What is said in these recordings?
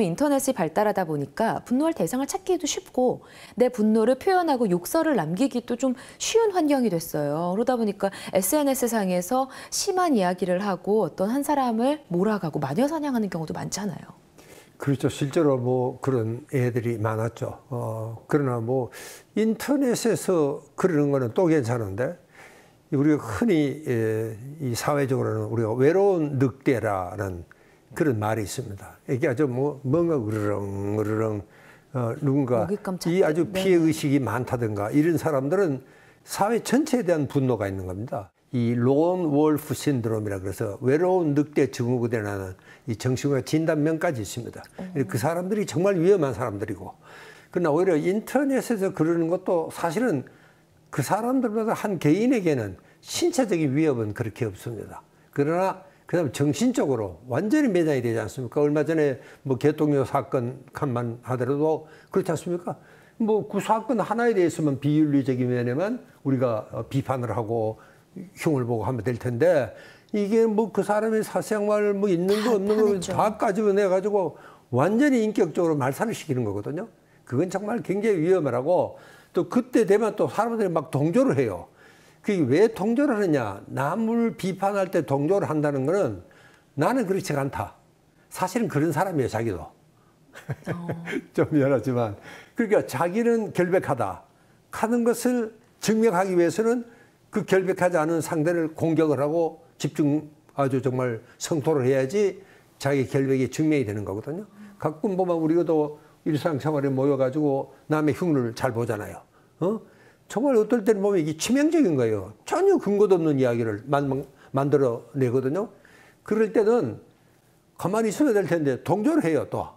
인터넷이 발달하다 보니까 분노할 대상을 찾기도 쉽고 내 분노를 표현하고 욕설을 남기기도 좀 쉬운 환경이 됐어요. 그러다 보니까 SNS상에서 심한 이야기를 하고 어떤 한 사람을 몰아가고 마녀 사냥하는 경우도 많잖아요. 그렇죠. 실제로 뭐 그런 애들이 많았죠. 그러나 뭐 인터넷에서 그러는 거는 또 괜찮은데 우리가 흔히 이 사회적으로는 우리가 외로운 늑대라는 그런 말이 있습니다. 이게 아주 뭔가 으르렁 누군가 이 아주 피해 의식이 많다든가 이런 사람들은 사회 전체에 대한 분노가 있는 겁니다. 이 론 월프 신드롬이라 그래서 외로운 늑대 증후군이라는 이 정신과 진단명까지 있습니다. 그 사람들이 정말 위험한 사람들이고, 그러나 오히려 인터넷에서 그러는 것도 사실은 그 사람들보다 한 개인에게는 신체적인 위협은 그렇게 없습니다. 그러나 그다음 정신적으로 완전히 매장이 되지 않습니까? 얼마 전에 뭐 개통료 사건만 하더라도 그렇지 않습니까? 뭐 그 사건 하나에 대해서만 비윤리적인 면에만 우리가 비판을 하고 흉을 보고 하면 될 텐데, 이게 뭐 그 사람의 사생활 뭐 있는 거 없는 거 다 까집어내 가지고 완전히 인격적으로 말살을 시키는 거거든요. 그건 정말 굉장히 위험하고, 또 그때 되면 또 사람들이 막 동조를 해요. 그게 왜 동조를 하느냐? 남을 비판할 때 동조를 한다는 거는 나는 그렇지 않다. 사실은 그런 사람이에요, 자기도. 좀 미안하지만. 그러니까 자기는 결백하다 하는 것을 증명하기 위해서는 그 결백하지 않은 상대를 공격을 하고 아주 정말 성토를 해야지 자기 결백이 증명이 되는 거거든요. 가끔 보면 우리가 또 일상생활에 모여가지고 남의 흉을 잘 보잖아요. 정말 어떨 때는 보면 이게 치명적인 거예요. 전혀 근거도 없는 이야기를 만들어내거든요. 그럴 때는 가만히 있어야 될 텐데 동조를 해요, 또.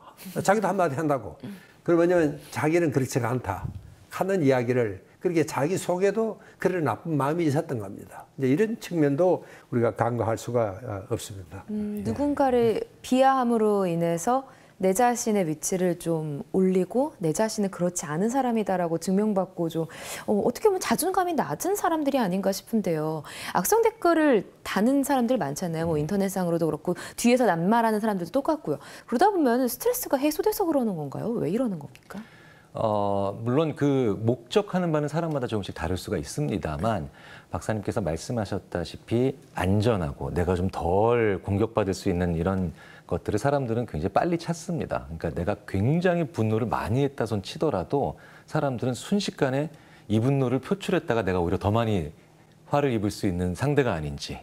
자기도 한마디 한다고. 그럼 왜냐면 자기는 그렇지가 않다 하는 이야기를, 그렇게 자기 속에도 그런 나쁜 마음이 있었던 겁니다. 이제 이런 측면도 우리가 간과할 수가 없습니다. 누군가를 비하함으로 인해서 내 자신의 위치를 좀 올리고 내 자신은 그렇지 않은 사람이다라고 증명받고 좀 어떻게 보면 자존감이 낮은 사람들이 아닌가 싶은데요. 악성 댓글을 다는 사람들 많잖아요. 뭐 인터넷상으로도 그렇고 뒤에서 낱말하는 사람들도 똑같고요. 그러다 보면 스트레스가 해소돼서 그러는 건가요? 왜 이러는 겁니까? 물론 그 목적하는 바는 사람마다 조금씩 다를 수가 있습니다만, 박사님께서 말씀하셨다시피 안전하고 내가 좀 덜 공격받을 수 있는 이런 것들을 사람들은 굉장히 빨리 찾습니다. 그러니까 내가 굉장히 분노를 많이 했다 손 치더라도 사람들은 순식간에 이 분노를 표출했다가 내가 오히려 더 많이 화를 입을 수 있는 상대가 아닌지,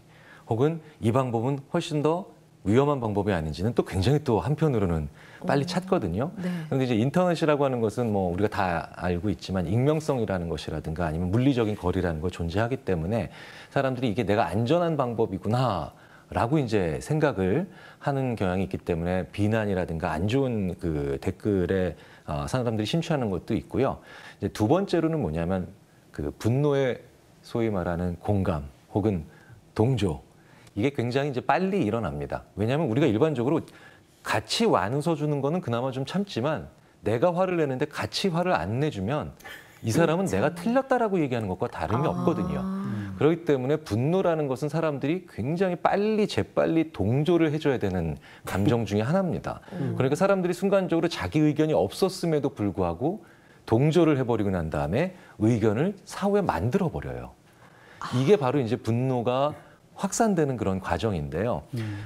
혹은 이 방법은 훨씬 더 위험한 방법이 아닌지는 또 굉장히 또 한편으로는 빨리 찾거든요. 그런데 이제 인터넷이라고 하는 것은 뭐 우리가 다 알고 있지만 익명성이라는 것이라든가 아니면 물리적인 거리라는 걸 존재하기 때문에 사람들이 이게 내가 안전한 방법이구나 라고 이제 생각을 하는 경향이 있기 때문에 비난이라든가 안 좋은 그 댓글에 사람들이 심취하는 것도 있고요. 이제 두 번째로는 뭐냐면 그 분노의 소위 말하는 공감 혹은 동조, 이게 굉장히 이제 빨리 일어납니다. 왜냐하면 우리가 일반적으로 같이 와누서주는 거는 그나마 좀 참지만, 내가 화를 내는데 같이 화를 안 내주면 이 사람은 내가 틀렸다라고 얘기하는 것과 다름이 없거든요. 그렇기 때문에 분노라는 것은 사람들이 굉장히 빨리 재빨리 동조를 해줘야 되는 감정 중에 하나입니다. 그러니까 사람들이 순간적으로 자기 의견이 없었음에도 불구하고 동조를 해버리고 난 다음에 의견을 사후에 만들어버려요. 이게 바로 이제 분노가 확산되는 그런 과정인데요.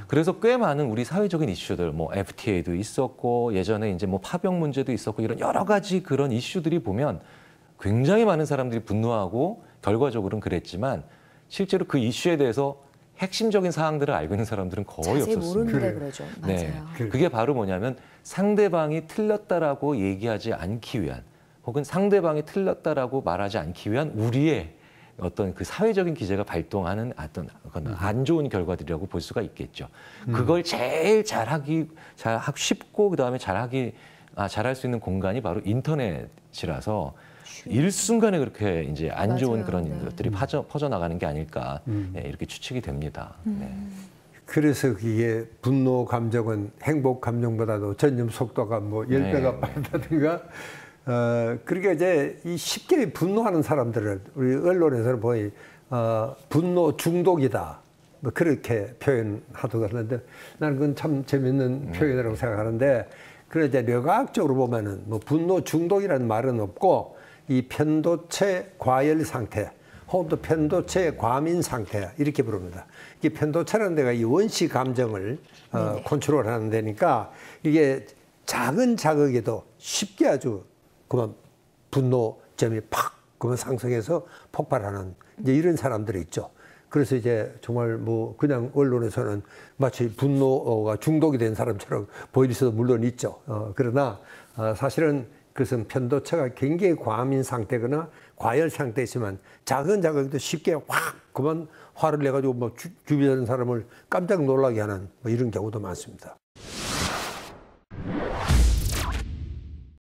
그래서 꽤 많은 우리 사회적인 이슈들, 뭐 FTA도 있었고 예전에 이제 뭐 파병 문제도 있었고 이런 여러 가지 그런 이슈들이 보면 굉장히 많은 사람들이 분노하고 결과적으로는 그랬지만 실제로 그 이슈에 대해서 핵심적인 사항들을 알고 있는 사람들은 거의 없었습니다. 자세히 모르는데 그러죠. 맞아요. 그게 바로 뭐냐면 상대방이 틀렸다라고 얘기하지 않기 위한, 혹은 상대방이 틀렸다라고 말하지 않기 위한 우리의 어떤 그 사회적인 기제가 발동하는 어떤 안 좋은 결과들이라고 볼 수가 있겠죠. 그걸 제일 잘하기 쉽고 그다음에 잘할 수 있는 공간이 바로 인터넷이라서 일순간에 그렇게 이제 안 좋은 그런 것들이 퍼져나가는 게 아닐까 이렇게 추측이 됩니다. 그래서 그게 분노 감정은 행복 감정보다도 전염 속도가 뭐 10배가 빠르다든가. 그러니까 이제 이 쉽게 분노하는 사람들을 우리 언론에서는 거의 분노 중독이다, 뭐 그렇게 표현하더라고요. 그런데 나는 그건 참 재밌는 표현이라고 생각하는데, 그런데 이제 뇌과학적으로 보면은 뭐 분노 중독이라는 말은 없고 이 편도체 과열 상태 혹은 또 편도체 과민 상태 이렇게 부릅니다. 이 편도체라는 데가 이 원시 감정을 컨트롤하는 데니까 이게 작은 자극에도 쉽게 아주 그만 분노점이 팍 그만 상승해서 폭발하는 이제 이런 사람들이 있죠. 그래서 이제 정말 뭐 그냥 언론에서는 마치 분노가 중독이 된 사람처럼 보일 수도 물론 있죠. 그러나 사실은 그것은 편도체가 굉장히 과민 상태거나 과열 상태이지만 작은 자극도 쉽게 확 그만 화를 내가지고 뭐 주변 사람을 깜짝 놀라게 하는 뭐 이런 경우도 많습니다.